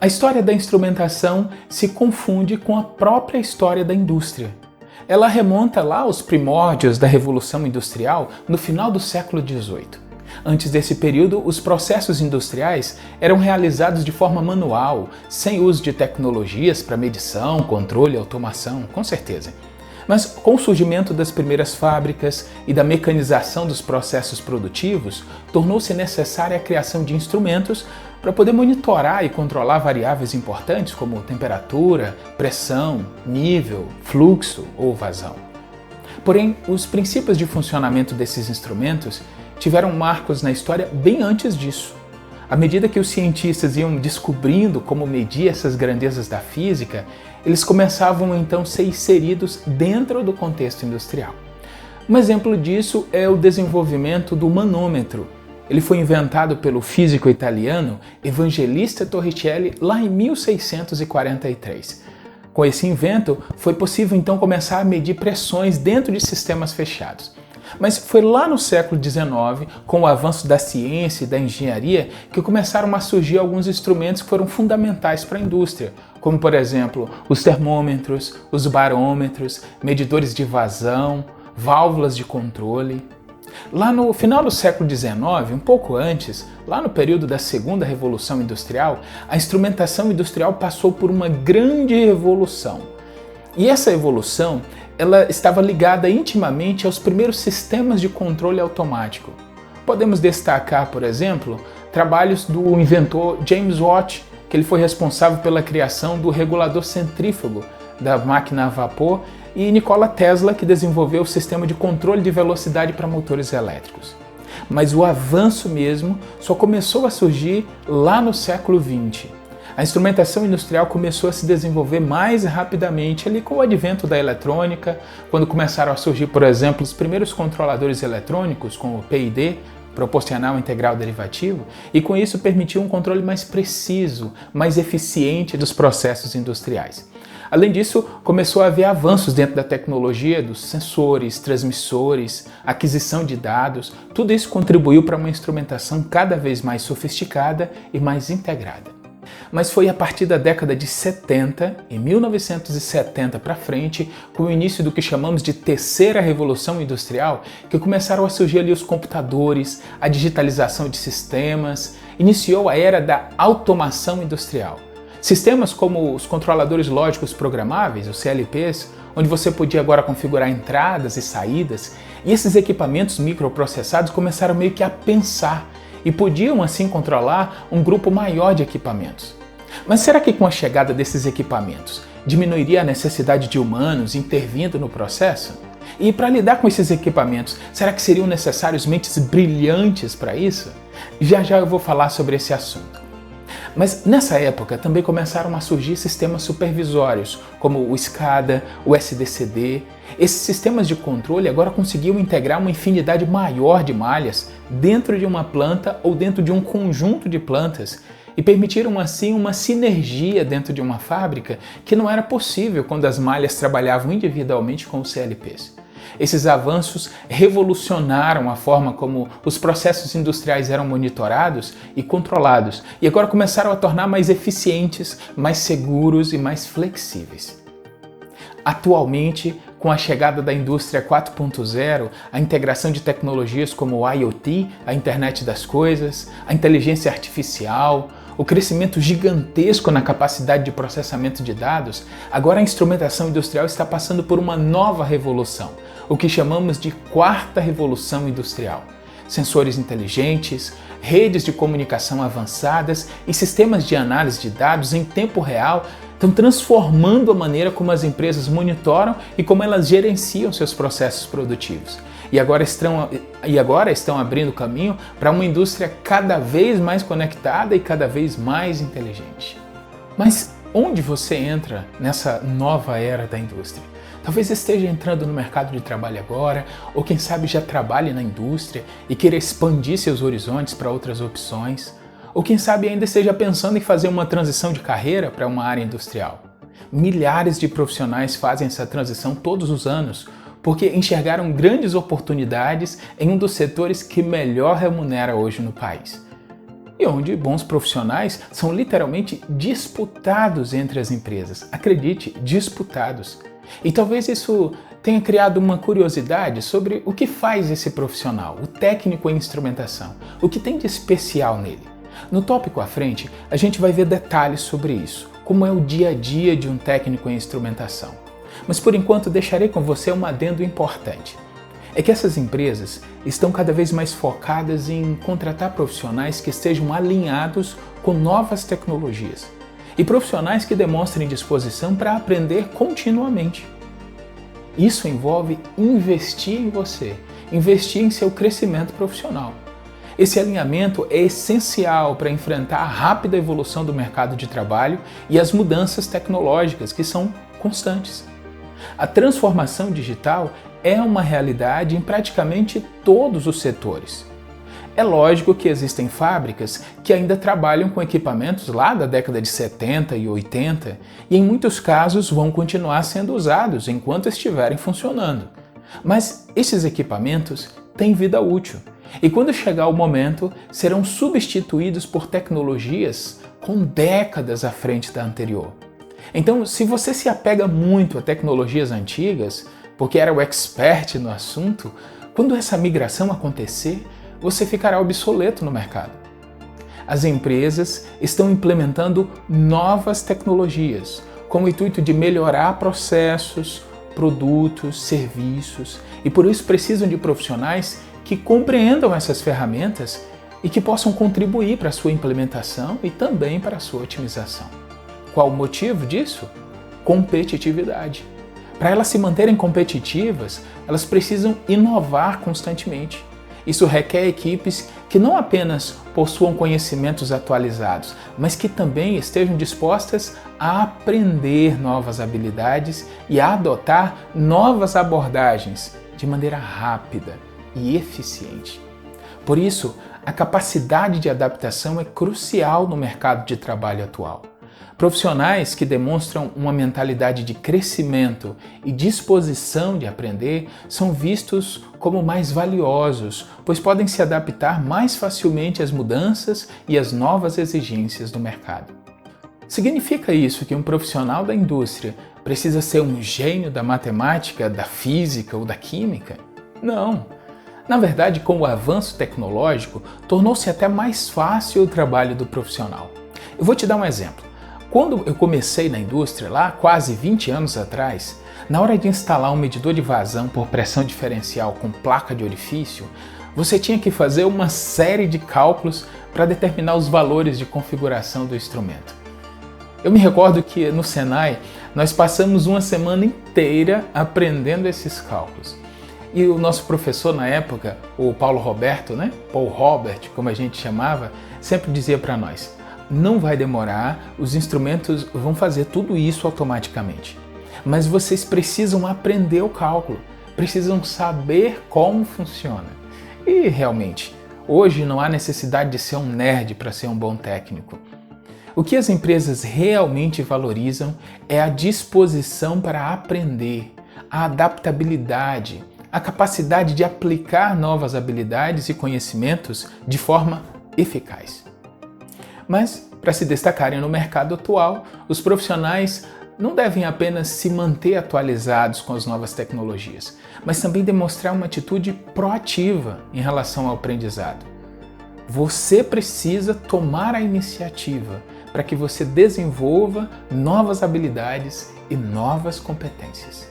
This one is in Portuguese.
A história da instrumentação se confunde com a própria história da indústria. Ela remonta lá aos primórdios da Revolução Industrial no final do século XVIII. Antes desse período, os processos industriais eram realizados de forma manual, sem uso de tecnologias para medição, controle e automação, com certeza. Mas com o surgimento das primeiras fábricas e da mecanização dos processos produtivos, tornou-se necessária a criação de instrumentos para poder monitorar e controlar variáveis importantes como temperatura, pressão, nível, fluxo ou vazão. Porém, os princípios de funcionamento desses instrumentos tiveram marcos na história bem antes disso. À medida que os cientistas iam descobrindo como medir essas grandezas da física, eles começavam então a ser inseridos dentro do contexto industrial. Um exemplo disso é o desenvolvimento do manômetro. Ele foi inventado pelo físico italiano Evangelista Torricelli lá em 1643. Com esse invento, foi possível então começar a medir pressões dentro de sistemas fechados. Mas foi lá no século XIX, com o avanço da ciência e da engenharia, que começaram a surgir alguns instrumentos que foram fundamentais para a indústria, como por exemplo os termômetros, os barômetros, medidores de vazão, válvulas de controle. Lá no final do século XIX, um pouco antes, lá no período da Segunda Revolução Industrial, a instrumentação industrial passou por uma grande revolução. E essa evolução ela estava ligada intimamente aos primeiros sistemas de controle automático. Podemos destacar, por exemplo, trabalhos do inventor James Watt, que ele foi responsável pela criação do regulador centrífugo da máquina a vapor, e Nikola Tesla, que desenvolveu o sistema de controle de velocidade para motores elétricos. Mas o avanço mesmo só começou a surgir lá no século XX. A instrumentação industrial começou a se desenvolver mais rapidamente ali com o advento da eletrônica, quando começaram a surgir, por exemplo, os primeiros controladores eletrônicos com o PID, proporcional integral derivativo, e com isso permitiu um controle mais preciso, mais eficiente dos processos industriais. Além disso, começou a haver avanços dentro da tecnologia dos sensores, transmissores, aquisição de dados. Tudo isso contribuiu para uma instrumentação cada vez mais sofisticada e mais integrada. Mas foi a partir da década de 70, em 1970 para frente, com o início do que chamamos de terceira revolução industrial, que começaram a surgir ali os computadores, a digitalização de sistemas, iniciou a era da automação industrial. Sistemas como os controladores lógicos programáveis, os CLPs, onde você podia agora configurar entradas e saídas, e esses equipamentos microprocessados começaram meio que a pensar e podiam assim controlar um grupo maior de equipamentos. Mas será que com a chegada desses equipamentos diminuiria a necessidade de humanos intervindo no processo? E para lidar com esses equipamentos, será que seriam necessários mentes brilhantes para isso? Já já eu vou falar sobre esse assunto. Mas nessa época também começaram a surgir sistemas supervisórios, como o SCADA, o SDCD. Esses sistemas de controle agora conseguiam integrar uma infinidade maior de malhas dentro de uma planta ou dentro de um conjunto de plantas e permitiram assim uma sinergia dentro de uma fábrica que não era possível quando as malhas trabalhavam individualmente com os CLPs. Esses avanços revolucionaram a forma como os processos industriais eram monitorados e controlados e agora começaram a tornar mais eficientes, mais seguros e mais flexíveis. Atualmente, com a chegada da indústria 4.0, a integração de tecnologias como o IoT, a internet das coisas, a inteligência artificial, o crescimento gigantesco na capacidade de processamento de dados, agora a instrumentação industrial está passando por uma nova revolução, o que chamamos de quarta revolução industrial. Sensores inteligentes, redes de comunicação avançadas e sistemas de análise de dados em tempo real estão transformando a maneira como as empresas monitoram e como elas gerenciam seus processos produtivos. E agora estão abrindo caminho para uma indústria cada vez mais conectada e cada vez mais inteligente. Mas onde você entra nessa nova era da indústria? Talvez esteja entrando no mercado de trabalho agora, ou quem sabe já trabalhe na indústria e queira expandir seus horizontes para outras opções, ou quem sabe ainda esteja pensando em fazer uma transição de carreira para uma área industrial. Milhares de profissionais fazem essa transição todos os anos, porque enxergaram grandes oportunidades em um dos setores que melhor remunera hoje no país. e onde bons profissionais são literalmente disputados entre as empresas. Acredite, disputados. E talvez isso tenha criado uma curiosidade sobre o que faz esse profissional, o técnico em instrumentação, o que tem de especial nele. No tópico à frente, a gente vai ver detalhes sobre isso, como é o dia a dia de um técnico em instrumentação. Mas por enquanto deixarei com você um adendo importante. É que essas empresas estão cada vez mais focadas em contratar profissionais que estejam alinhados com novas tecnologias e profissionais que demonstrem disposição para aprender continuamente. Isso envolve investir em você, investir em seu crescimento profissional. Esse alinhamento é essencial para enfrentar a rápida evolução do mercado de trabalho e as mudanças tecnológicas que são constantes. A transformação digital é uma realidade em praticamente todos os setores. É lógico que existem fábricas que ainda trabalham com equipamentos lá da década de 70 e 80 e em muitos casos vão continuar sendo usados enquanto estiverem funcionando. Mas esses equipamentos têm vida útil e quando chegar o momento serão substituídos por tecnologias com décadas à frente da anterior. Então, se você se apega muito a tecnologias antigas, porque era o expert no assunto, quando essa migração acontecer, você ficará obsoleto no mercado. As empresas estão implementando novas tecnologias com o intuito de melhorar processos, produtos, serviços e por isso precisam de profissionais que compreendam essas ferramentas e que possam contribuir para a sua implementação e também para a sua otimização. Qual o motivo disso? Competitividade. Para elas se manterem competitivas, elas precisam inovar constantemente. Isso requer equipes que não apenas possuam conhecimentos atualizados, mas que também estejam dispostas a aprender novas habilidades e a adotar novas abordagens de maneira rápida e eficiente. Por isso, a capacidade de adaptação é crucial no mercado de trabalho atual. Profissionais que demonstram uma mentalidade de crescimento e disposição de aprender são vistos como mais valiosos, pois podem se adaptar mais facilmente às mudanças e às novas exigências do mercado. Significa isso que um profissional da indústria precisa ser um gênio da matemática, da física ou da química? Não. Na verdade, com o avanço tecnológico, tornou-se até mais fácil o trabalho do profissional. Eu vou te dar um exemplo. Quando eu comecei na indústria, lá quase 20 anos atrás, na hora de instalar um medidor de vazão por pressão diferencial com placa de orifício, você tinha que fazer uma série de cálculos para determinar os valores de configuração do instrumento. Eu me recordo que no Senai nós passamos uma semana inteira aprendendo esses cálculos. E o nosso professor na época, o Paulo Roberto, Paul Robert, como a gente chamava, sempre dizia para nós: não vai demorar, os instrumentos vão fazer tudo isso automaticamente. Mas vocês precisam aprender o cálculo, precisam saber como funciona. E realmente, hoje não há necessidade de ser um nerd para ser um bom técnico. O que as empresas realmente valorizam é a disposição para aprender, a adaptabilidade, a capacidade de aplicar novas habilidades e conhecimentos de forma eficaz. Mas, para se destacarem no mercado atual, os profissionais não devem apenas se manter atualizados com as novas tecnologias, mas também demonstrar uma atitude proativa em relação ao aprendizado. Você precisa tomar a iniciativa para que você desenvolva novas habilidades e novas competências.